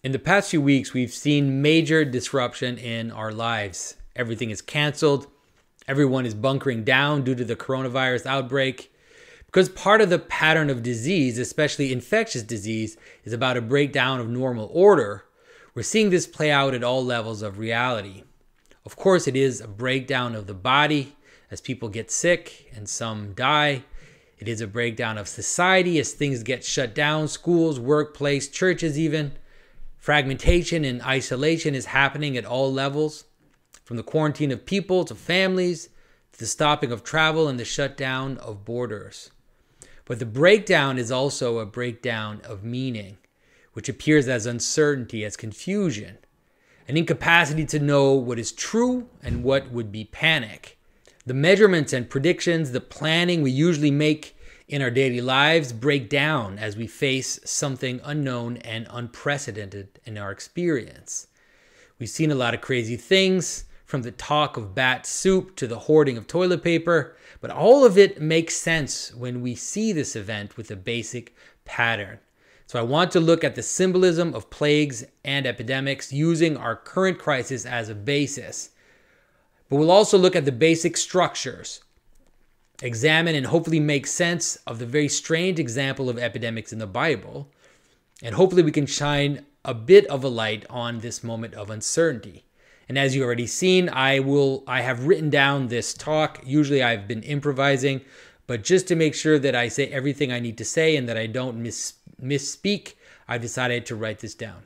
In the past few weeks, we've seen major disruption in our lives. Everything is canceled. Everyone is bunkering down due to the coronavirus outbreak. Because part of the pattern of disease, especially infectious disease, is about a breakdown of normal order, we're seeing this play out at all levels of reality. Of course, it is a breakdown of the body as people get sick and some die. It is a breakdown of society as things get shut down, schools, workplace, churches even. Fragmentation and isolation is happening at all levels, from the quarantine of people to families, to the stopping of travel and the shutdown of borders. But the breakdown is also a breakdown of meaning, which appears as uncertainty, as confusion, an incapacity to know what is true and what would be panic. The measurements and predictions, the planning we usually make in our daily lives break down as we face something unknown and unprecedented in our experience. We've seen a lot of crazy things, from the talk of bat soup to the hoarding of toilet paper, but all of it makes sense when we see this event with a basic pattern. So I want to look at the symbolism of plagues and epidemics using our current crisis as a basis. But we'll also look at the basic structures, examine and hopefully make sense of the very strange example of epidemics in the Bible, and hopefully we can shine a bit of a light on this moment of uncertainty. And as you've already seen, I have written down this talk. Usually I've been improvising, but just to make sure that I say everything I need to say and that I don't misspeak, I've decided to write this down.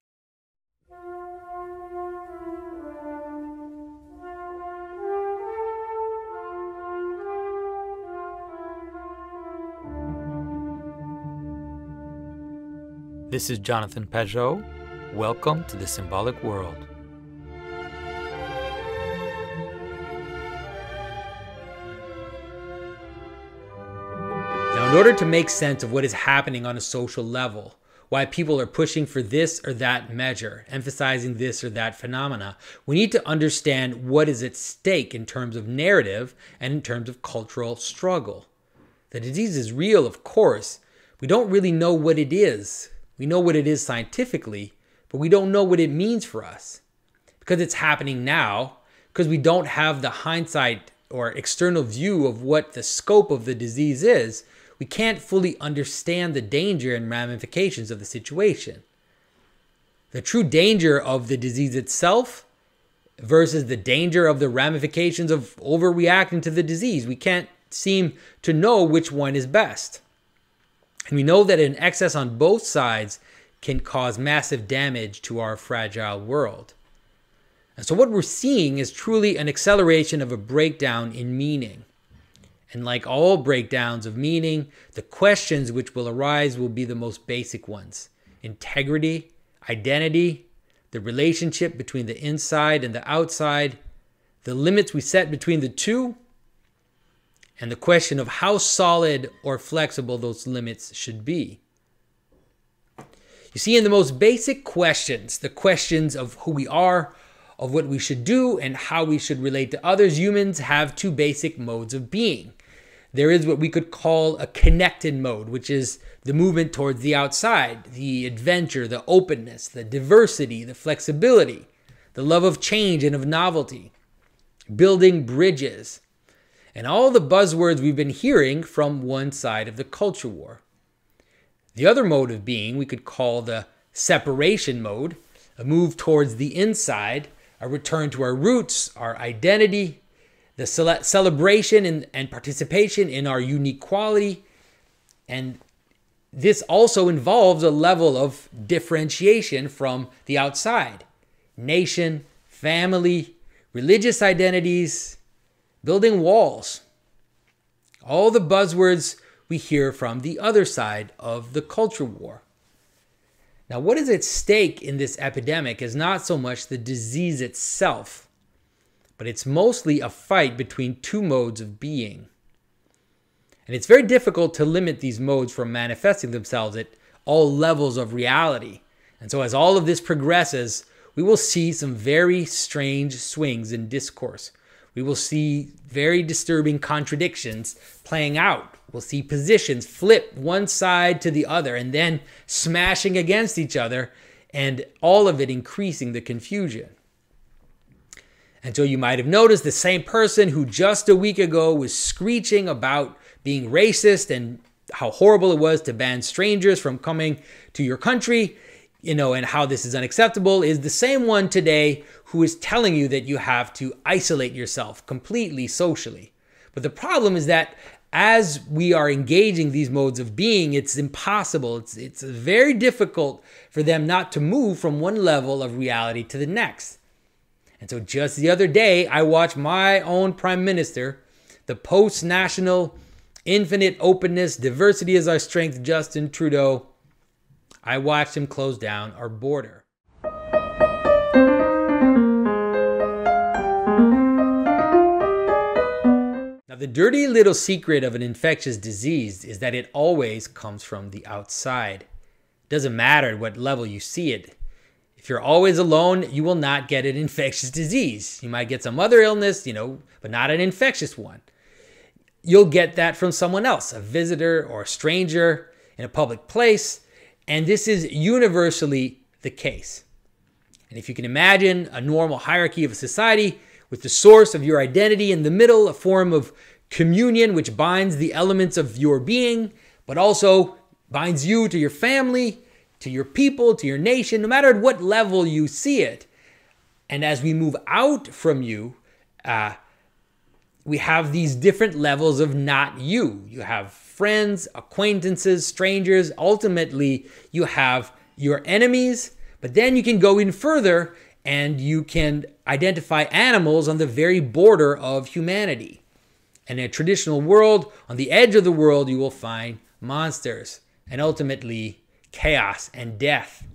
This is Jonathan Pageau. Welcome to the Symbolic World. Now, in order to make sense of what is happening on a social level, why people are pushing for this or that measure, emphasizing this or that phenomena, we need to understand what is at stake in terms of narrative and in terms of cultural struggle. The disease is real, of course. We don't really know what it is. We know what it is scientifically, but we don't know what it means for us. Because it's happening now, because we don't have the hindsight or external view of what the scope of the disease is, we can't fully understand the danger and ramifications of the situation. The true danger of the disease itself versus the danger of the ramifications of overreacting to the disease. We can't seem to know which one is best. And we know that an excess on both sides can cause massive damage to our fragile world. And so what we're seeing is truly an acceleration of a breakdown in meaning. And like all breakdowns of meaning, the questions which will arise will be the most basic ones. Integrity, identity, the relationship between the inside and the outside, the limits we set between the two, and the question of how solid or flexible those limits should be. You see, in the most basic questions, the questions of who we are, of what we should do, and how we should relate to others, humans have two basic modes of being. There is what we could call a connected mode, which is the movement towards the outside, the adventure, the openness, the diversity, the flexibility, the love of change and of novelty, building bridges, and all the buzzwords we've been hearing from one side of the culture war. The other mode of being we could call the separation mode, a move towards the inside, a return to our roots, our identity, the celebration and participation in our unique quality. And this also involves a level of differentiation from the outside. Nation, family, religious identities, building walls. All the buzzwords we hear from the other side of the culture war. Now, what is at stake in this epidemic is not so much the disease itself, but it's mostly a fight between two modes of being. And it's very difficult to limit these modes from manifesting themselves at all levels of reality. And so as all of this progresses, we will see some very strange swings in discourse. We will see very disturbing contradictions playing out. We'll see positions flip one side to the other and then smashing against each other and all of it increasing the confusion. And so you might have noticed the same person who just a week ago was screeching about being racist and how horrible it was to ban strangers from coming to your country, and how this is unacceptable, is the same one today who is telling you that you have to isolate yourself completely socially. But the problem is that as we are engaging these modes of being, it's impossible. It's very difficult for them not to move from one level of reality to the next. And so just the other day, I watched my own prime minister, the post-national, infinite openness, diversity is our strength, Justin Trudeau. I watched him close down our border. Now, the dirty little secret of an infectious disease is that it always comes from the outside. It doesn't matter what level you see it. If you're always alone, you will not get an infectious disease. You might get some other illness, but not an infectious one. You'll get that from someone else, a visitor or a stranger in a public place. And this is universally the case. And if you can imagine a normal hierarchy of a society with the source of your identity in the middle, a form of communion which binds the elements of your being, but also binds you to your family, to your people, to your nation, no matter at what level you see it. And as we move out from you, we have these different levels of not you. You have friends, acquaintances, strangers. Ultimately, you have your enemies. But then you can go in further and you can identify animals on the very border of humanity. And in a traditional world, on the edge of the world, you will find monsters and ultimately chaos and death.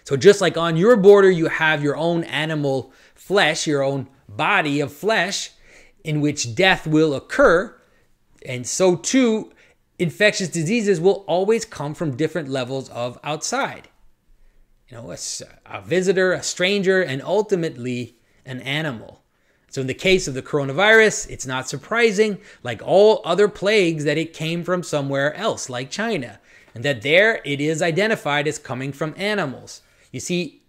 So just like on your border, you have your own animal flesh, your own body of flesh in which death will occur. And so too, infectious diseases will always come from different levels of outside. A visitor, a stranger, and ultimately an animal. So in the case of the coronavirus, it's not surprising, like all other plagues, that it came from somewhere else, like China. And that there it is identified as coming from animals. You see,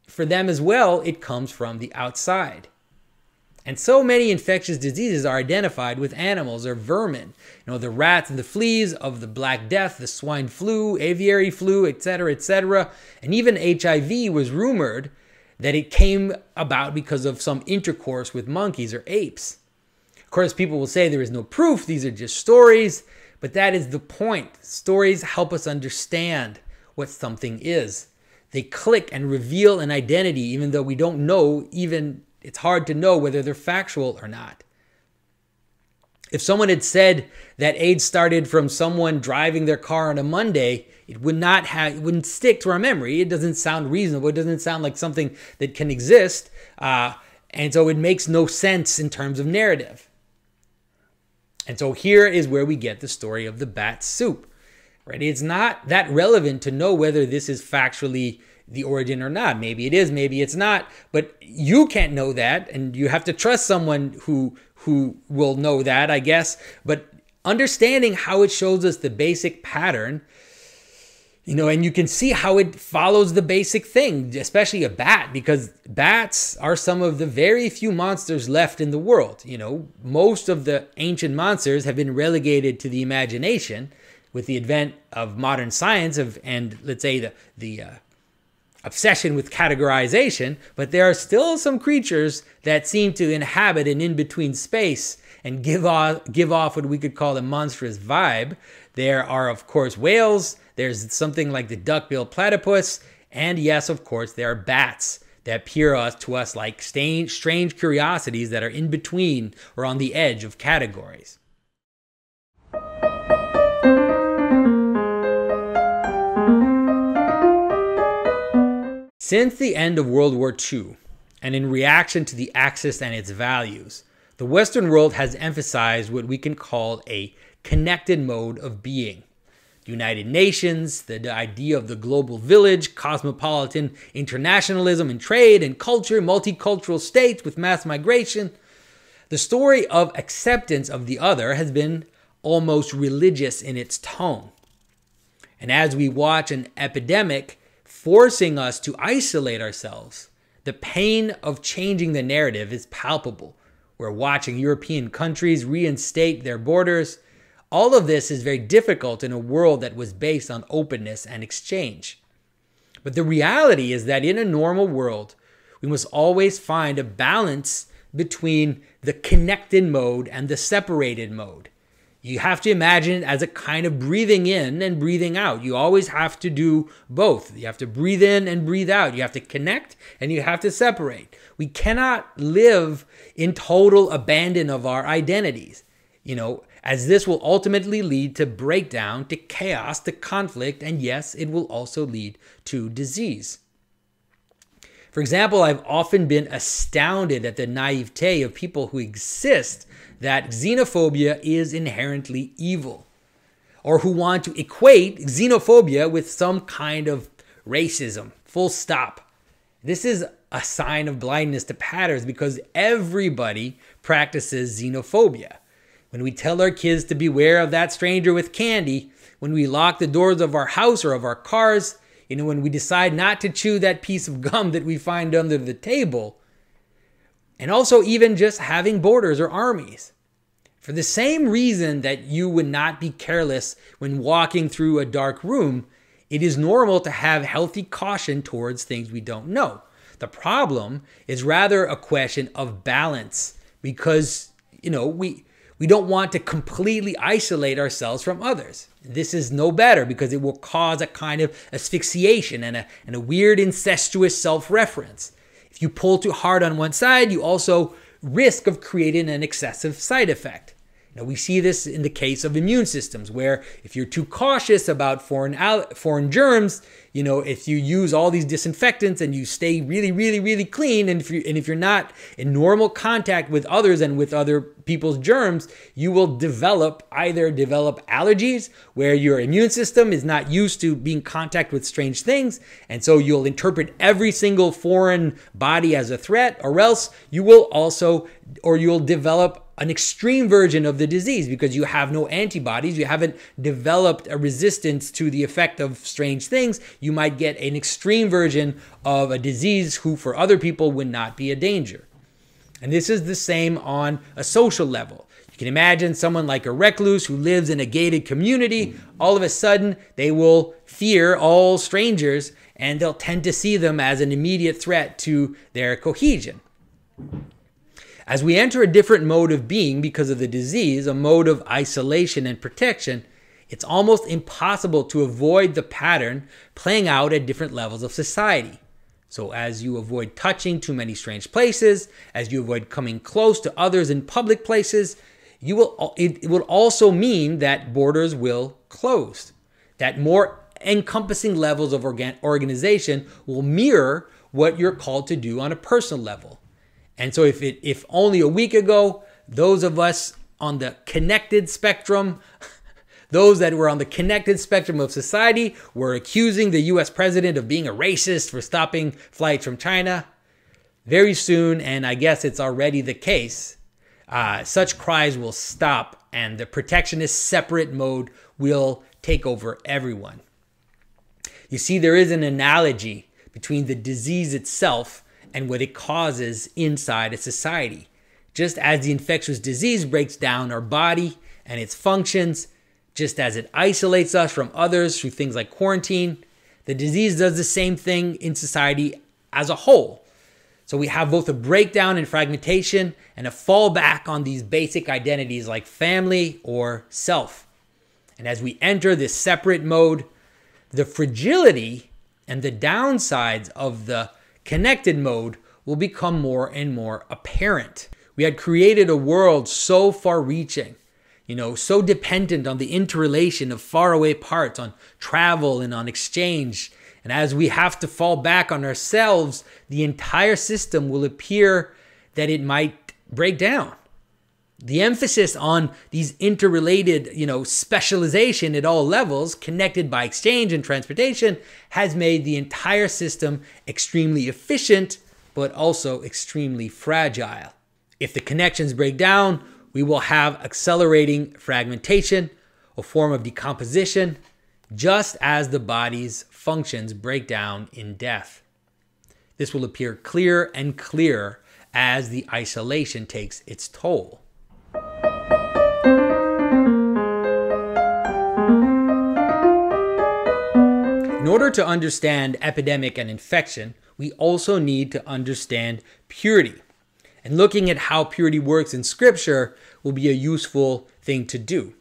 for them as well, it comes from the outside. And so many infectious diseases are identified with animals or vermin. The rats and the fleas of the Black Death, the swine flu, aviary flu, etc., etc. And even HIV was rumored that it came about because of some intercourse with monkeys or apes. Of course, people will say there is no proof, these are just stories. But that is the point. Stories help us understand what something is. They click and reveal an identity, even though we don't know, it's hard to know whether they're factual or not. If someone had said that AIDS started from someone driving their car on a Monday, it wouldn't stick to our memory. It doesn't sound reasonable. It doesn't sound like something that can exist. And so it makes no sense in terms of narrative. And so here is where we get the story of the bat soup, right? It's not that relevant to know whether this is factually the origin or not. Maybe it is, maybe it's not, but you can't know that, and you have to trust someone who will know that, I guess. But understanding how it shows us the basic pattern, and you can see how it follows the basic thing, especially a bat, because bats are some of the very few monsters left in the world. Most of the ancient monsters have been relegated to the imagination with the advent of modern science and let's say the obsession with categorization, but there are still some creatures that seem to inhabit an in-between space and give off what we could call a monstrous vibe. There are, of course, whales. There's something like the duck-billed platypus. And yes, of course, there are bats that appear to us like strange curiosities that are in between or on the edge of categories. Since the end of World War II, and in reaction to the Axis and its values, the Western world has emphasized what we can call a connected mode of being. The United Nations, the idea of the global village, cosmopolitan internationalism in trade and culture, multicultural states with mass migration. The story of acceptance of the other has been almost religious in its tone. And as we watch an epidemic forcing us to isolate ourselves. The pain of changing the narrative is palpable. We're watching European countries reinstate their borders. All of this is very difficult in a world that was based on openness and exchange. But the reality is that in a normal world, we must always find a balance between the connected mode and the separated mode. You have to imagine it as a kind of breathing in and breathing out. You always have to do both. You have to breathe in and breathe out. You have to connect and you have to separate. We cannot live in total abandon of our identities, as this will ultimately lead to breakdown, to chaos, to conflict, and yes, it will also lead to disease. For example, I've often been astounded at the naivete of people who insist that xenophobia is inherently evil, or who want to equate xenophobia with some kind of racism, full stop. This is a sign of blindness to patterns because everybody practices xenophobia. When we tell our kids to beware of that stranger with candy, when we lock the doors of our house or of our cars, when we decide not to chew that piece of gum that we find under the table, and also even just having borders or armies. For the same reason that you would not be careless when walking through a dark room, it is normal to have healthy caution towards things we don't know. The problem is rather a question of balance because, we don't want to completely isolate ourselves from others. This is no better because it will cause a kind of asphyxiation and a weird incestuous self-reference. If you pull too hard on one side, you also risk of creating an excessive side effect. We see this in the case of immune systems, where if you're too cautious about foreign germs, if you use all these disinfectants and you stay really, really, really clean, and if you're not in normal contact with others and with other people's germs, you will either develop allergies where your immune system is not used to being in contact with strange things, and so you'll interpret every single foreign body as a threat, or else you'll develop an extreme version of the disease because you have no antibodies. You haven't developed a resistance to the effect of strange things. You might get an extreme version of a disease who for other people would not be a danger. And this is the same on a social level. You can imagine someone like a recluse who lives in a gated community. All of a sudden, they will fear all strangers and they'll tend to see them as an immediate threat to their cohesion. As we enter a different mode of being because of the disease, a mode of isolation and protection, it's almost impossible to avoid the pattern playing out at different levels of society. So as you avoid touching too many strange places, as you avoid coming close to others in public places, it will also mean that borders will close, that more encompassing levels of organization will mirror what you're called to do on a personal level. And so if only a week ago, those of us on the connected spectrum, those that were on the connected spectrum of society were accusing the US president of being a racist for stopping flights from China, very soon, and I guess it's already the case, such cries will stop and the protectionist separate mode will take over everyone. You see, there is an analogy between the disease itself and what it causes inside a society. Just as the infectious disease breaks down our body and its functions, just as it isolates us from others through things like quarantine, the disease does the same thing in society as a whole. So we have both a breakdown and fragmentation and a fallback on these basic identities like family or self. And as we enter this separate mode, the fragility and the downsides of the connected mode will become more and more apparent. We had created a world so far-reaching, so dependent on the interrelation of faraway parts, on travel and on exchange. And as we have to fall back on ourselves, the entire system will appear that it might break down. The emphasis on these interrelated, specialization at all levels, connected by exchange and transportation, has made the entire system extremely efficient, but also extremely fragile. If the connections break down, we will have accelerating fragmentation, a form of decomposition, just as the bodies functions break down in death. This will appear clearer and clearer as the isolation takes its toll. In order to understand epidemic and infection, we also need to understand purity. And looking at how purity works in Scripture will be a useful thing to do.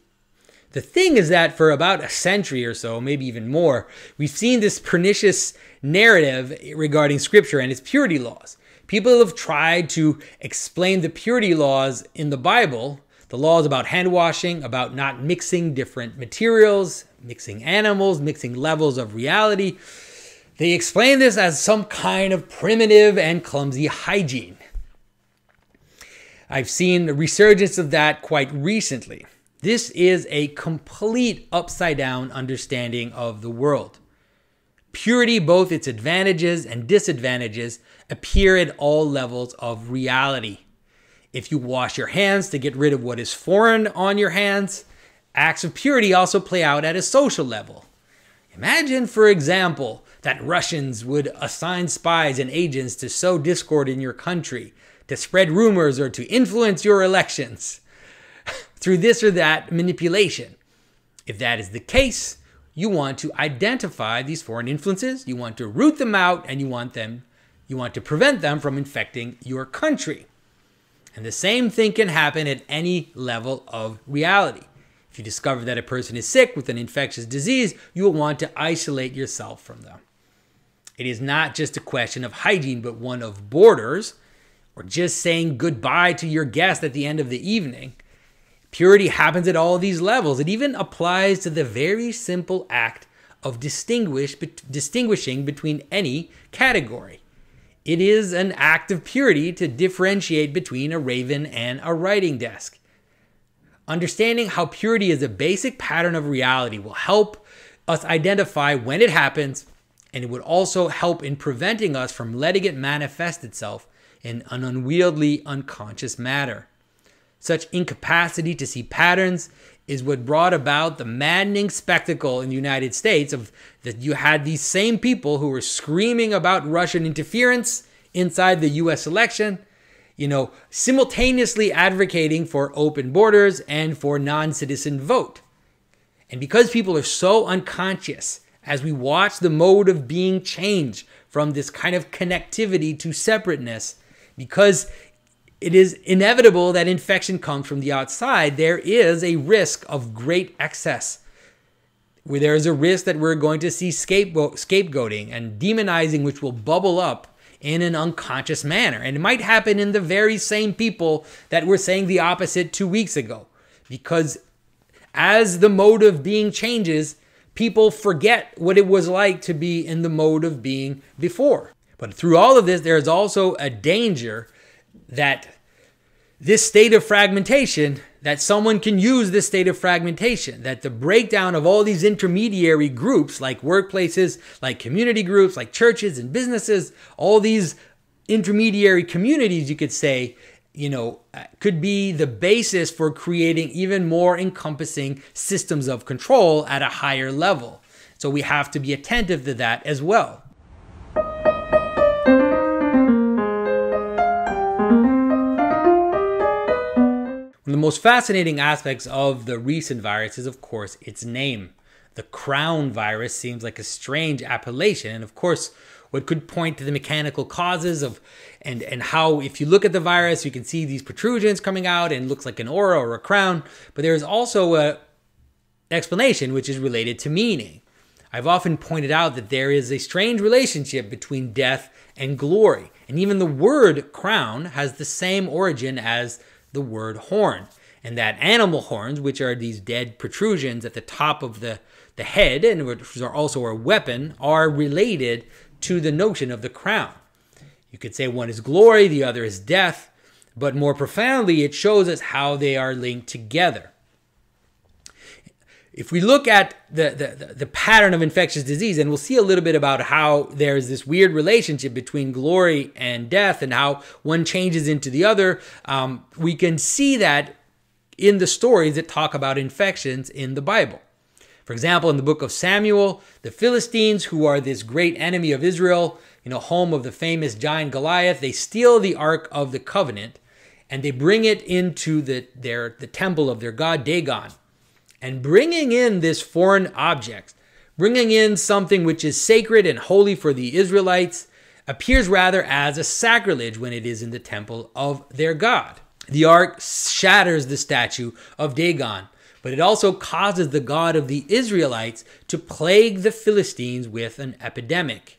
The thing is that for about a century or so, maybe even more, we've seen this pernicious narrative regarding Scripture and its purity laws. People have tried to explain the purity laws in the Bible, the laws about hand washing, about not mixing different materials, mixing animals, mixing levels of reality. They explain this as some kind of primitive and clumsy hygiene. I've seen a resurgence of that quite recently. This is a complete upside down understanding of the world. Purity, both its advantages and disadvantages, appear at all levels of reality. If you wash your hands to get rid of what is foreign on your hands, acts of purity also play out at a social level. Imagine, for example, that Russians would assign spies and agents to sow discord in your country, to spread rumors or to influence your elections through this or that manipulation. If that is the case, you want to identify these foreign influences, you want to root them out, and you want to prevent them from infecting your country. And the same thing can happen at any level of reality. If you discover that a person is sick with an infectious disease, you will want to isolate yourself from them. It is not just a question of hygiene, but one of borders, or just saying goodbye to your guest at the end of the evening. Purity happens at all these levels. It even applies to the very simple act of distinguishing between any category. It is an act of purity to differentiate between a raven and a writing desk. Understanding how purity is a basic pattern of reality will help us identify when it happens, and it would also help in preventing us from letting it manifest itself in an unwieldy, unconscious manner. Such incapacity to see patterns is what brought about the maddening spectacle in the United States of that you had these same people who were screaming about Russian interference inside the US election, simultaneously advocating for open borders and for non-citizen vote. And because people are so unconscious, as we watch the mode of being change from this kind of connectivity to separateness, because it is inevitable that infection comes from the outside, there is a risk of great excess, where there is a risk that we're going to see scapegoating and demonizing, which will bubble up in an unconscious manner. And it might happen in the very same people that were saying the opposite 2 weeks ago. Because as the mode of being changes, people forget what it was like to be in the mode of being before. But through all of this, there is also a danger that this state of fragmentation, that someone can use this state of fragmentation, that the breakdown of all these intermediary groups, like workplaces, like community groups, like churches and businesses, all these intermediary communities, you could say, could be the basis for creating even more encompassing systems of control at a higher level. So we have to be attentive to that as well. One of the most fascinating aspects of the recent virus is, of course, its name. The crown virus seems like a strange appellation, and of course, what could point to the mechanical causes of and how, if you look at the virus, you can see these protrusions coming out and it looks like an aura or a crown. But there is also an explanation which is related to meaning. I've often pointed out that there is a strange relationship between death and glory, and even the word crown has the same origin as the word horn, and that animal horns, which are these dead protrusions at the top of the head, and which are also a weapon, are related to the notion of the crown. You could say one is glory, the other is death, but more profoundly, it shows us how they are linked together. If we look at the pattern of infectious disease, and we'll see a little bit about how there's this weird relationship between glory and death and how one changes into the other, we can see that in the stories that talk about infections in the Bible. For example, in the book of Samuel, the Philistines, who are this great enemy of Israel, home of the famous giant Goliath, they steal the Ark of the Covenant and they bring it into the temple of their god Dagon. And bringing in this foreign object, bringing in something which is sacred and holy for the Israelites, appears rather as a sacrilege when it is in the temple of their god. The ark shatters the statue of Dagon, but it also causes the God of the Israelites to plague the Philistines with an epidemic.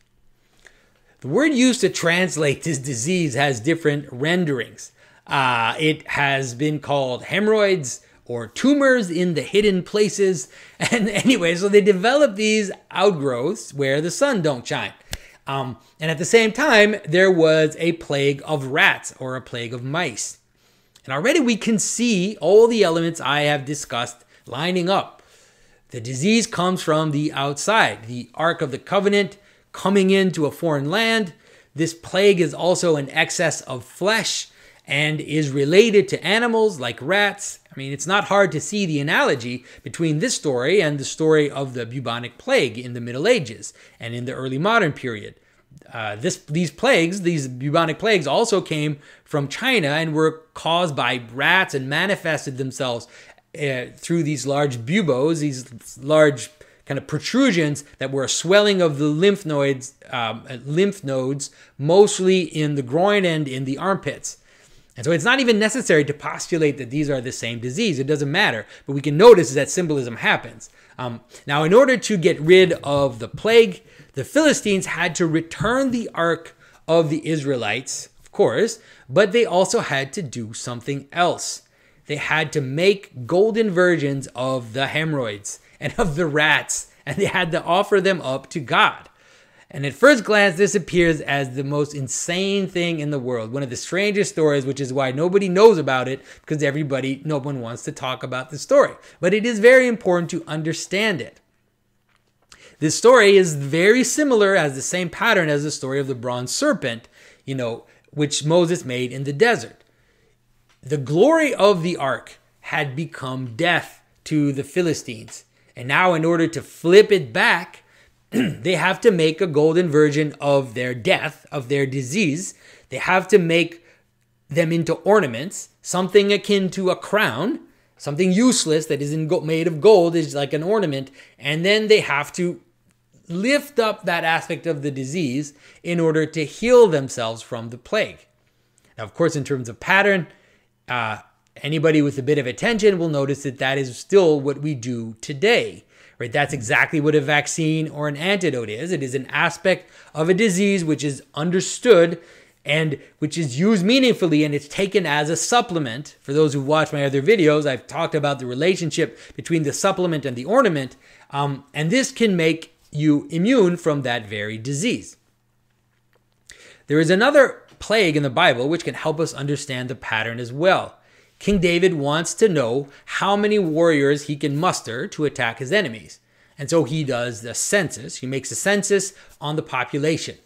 The word used to translate this disease has different renderings. It has been called hemorrhoids or tumors in the hidden places. And anyway, so they develop these outgrowths where the sun don't shine. And at the same time, there was a plague of rats or a plague of mice. And already we can see all the elements I have discussed lining up. The disease comes from the outside, the Ark of the Covenant coming into a foreign land. This plague is also an excess of flesh and is related to animals like rats. I mean, it's not hard to see the analogy between this story and the story of the bubonic plague in the Middle Ages and in the early modern period. These bubonic plagues also came from China and were caused by rats and manifested themselves through these large buboes, these large kind of protrusions that were a swelling of the lymph nodes, mostly in the groin and in the armpits. And so it's not even necessary to postulate that these are the same disease. It doesn't matter. But we can notice that symbolism happens. Now, in order to get rid of the plague, the Philistines had to return the Ark of the Israelites, of course, but they also had to do something else. They had to make golden versions of the hemorrhoids and of the rats, and they had to offer them up to God. And at first glance, this appears as the most insane thing in the world, one of the strangest stories, which is why nobody knows about it, because no one wants to talk about the story. But it is very important to understand it. This story is very similar, as the same pattern as the story of the bronze serpent, which Moses made in the desert. The glory of the ark had become death to the Philistines. And now, in order to flip it back, they have to make a golden version of their death, of their disease. They have to make them into ornaments, something akin to a crown, something useless that is made of gold is like an ornament. And then they have to lift up that aspect of the disease in order to heal themselves from the plague. Now, of course, in terms of pattern, anybody with a bit of attention will notice that is still what we do today. Right? That's exactly what a vaccine or an antidote is. It is an aspect of a disease which is understood and which is used meaningfully, and it's taken as a supplement. For those who watch my other videos, I've talked about the relationship between the supplement and the ornament, and this can make you immune from that very disease. There is another plague in the Bible which can help us understand the pattern as well. King David wants to know how many warriors he can muster to attack his enemies. And so he does the census. He makes a census on the population.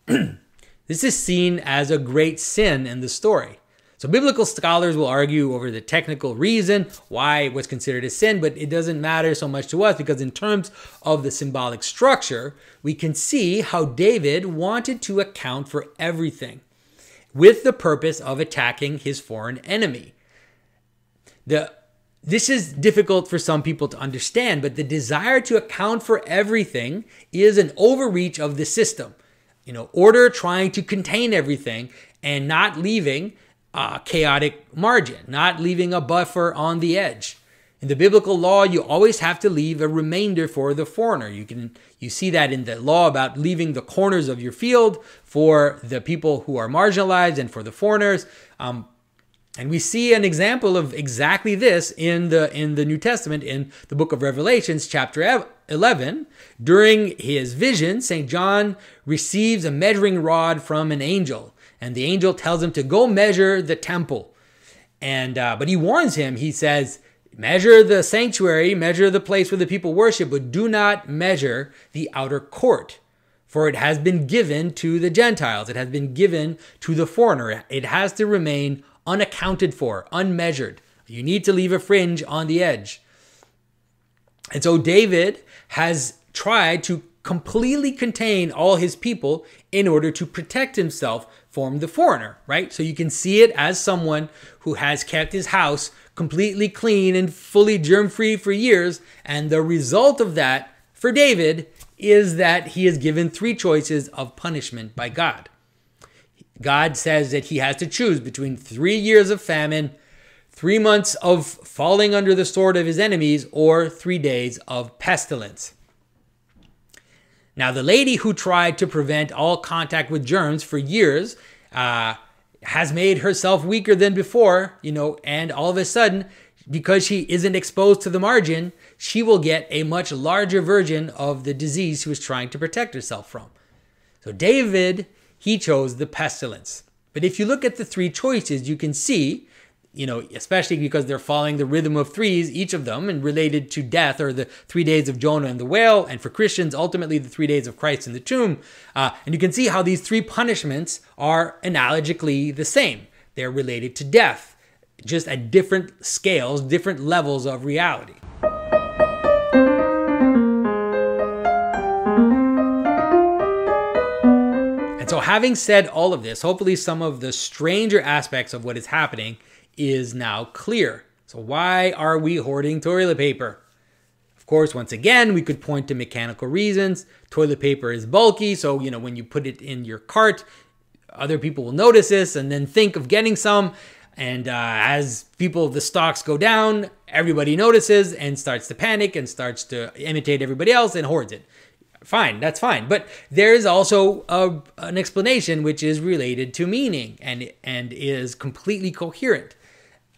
This is seen as a great sin in the story. So biblical scholars will argue over the technical reason why it was considered a sin, but it doesn't matter so much to us because in terms of the symbolic structure, we can see how David wanted to account for everything with the purpose of attacking his foreign enemy. This is difficult for some people to understand, but the desire to account for everything is an overreach of the system. Order trying to contain everything and not leaving a chaotic margin, not leaving a buffer on the edge. In the biblical law, you always have to leave a remainder for the foreigner. You see that in the law about leaving the corners of your field for the people who are marginalized and for the foreigners. And we see an example of exactly this in the New Testament, in the book of Revelations, chapter 11. During his vision, St. John receives a measuring rod from an angel, and the angel tells him to go measure the temple. But he warns him, he says, measure the sanctuary, measure the place where the people worship, but do not measure the outer court. For it has been given to the Gentiles. It has been given to the foreigner. It has to remain unaccounted for, unmeasured. You need to leave a fringe on the edge. And so David has tried to completely contain all his people in order to protect himself from the foreigner, right? So you can see it as someone who has kept his house completely clean and fully germ-free for years. And the result of that for David is that he is given 3 choices of punishment by God. God says that he has to choose between 3 years of famine, 3 months of falling under the sword of his enemies, or 3 days of pestilence. Now, the lady who tried to prevent all contact with germs for years has made herself weaker than before, and all of a sudden, because she isn't exposed to the margin, she will get a much larger version of the disease she was trying to protect herself from. So David, he chose the pestilence. But if you look at the 3 choices, you can see, especially because they're following the rhythm of 3s, each of them, and related to death, or the 3 days of Jonah and the whale, and for Christians, ultimately the 3 days of Christ in the tomb. And you can see how these 3 punishments are analogically the same. They're related to death, just at different scales, different levels of reality. And so having said all of this, hopefully some of the stranger aspects of what is happening is now clear. So why are we hoarding toilet paper? Of course, once again, we could point to mechanical reasons. Toilet paper is bulky, so when you put it in your cart, other people will notice this and then think of getting some. And as the stocks go down, everybody notices and starts to panic and starts to imitate everybody else and hoards it. Fine, that's fine. But there is also an explanation which is related to meaning and is completely coherent.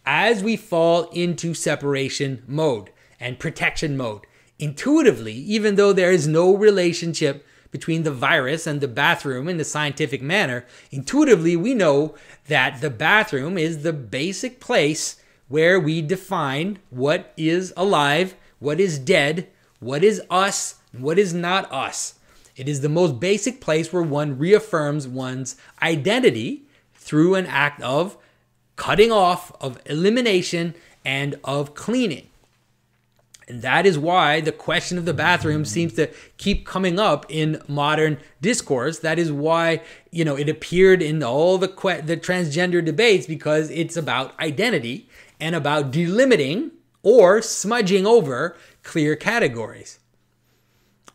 As we fall into separation mode and protection mode, intuitively, even though there is no relationship between the virus and the bathroom in the scientific manner, intuitively we know that the bathroom is the basic place where we define what is alive, what is dead, what is us, and what is not us. It is the most basic place where one reaffirms one's identity through an act of cutting off, of elimination, and of cleaning. And that is why the question of the bathroom seems to keep coming up in modern discourse. That is why, it appeared in all the transgender debates, because it's about identity and about delimiting or smudging over clear categories.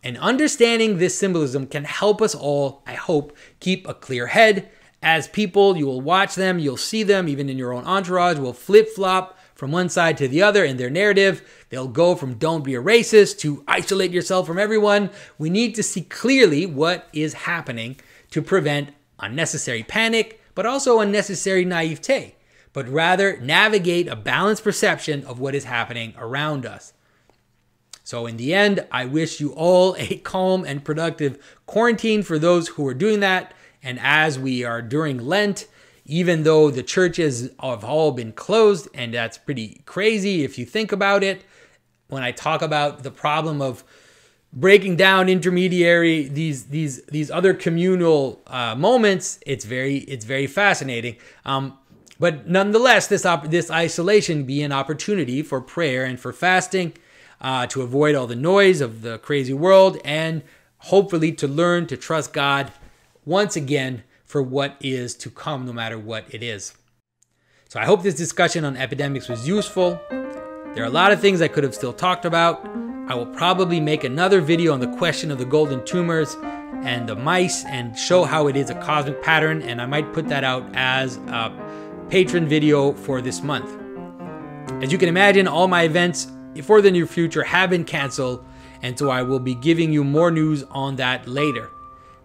And understanding this symbolism can help us all, I hope, keep a clear head. As people, you will watch them, you'll see them, even in your own entourage, will flip-flop from one side to the other in their narrative. They'll go from don't be a racist to isolate yourself from everyone. We need to see clearly what is happening to prevent unnecessary panic, but also unnecessary naivete, but rather navigate a balanced perception of what is happening around us. So in the end, I wish you all a calm and productive quarantine for those who are doing that. And as we are during Lent, even though the churches have all been closed, and that's pretty crazy if you think about it, when I talk about the problem of breaking down these other communal moments, it's very fascinating. But nonetheless, this isolation be an opportunity for prayer and for fasting, to avoid all the noise of the crazy world, and hopefully to learn to trust God once again for what is to come, no matter what it is. So I hope this discussion on epidemics was useful. There are a lot of things I could have still talked about. I will probably make another video on the question of the golden tumors and the mice and show how it is a cosmic pattern, and I might put that out as a patron video for this month. As you can imagine, all my events for the near future have been canceled, and so I will be giving you more news on that later.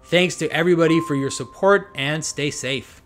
Thanks to everybody for your support, and stay safe.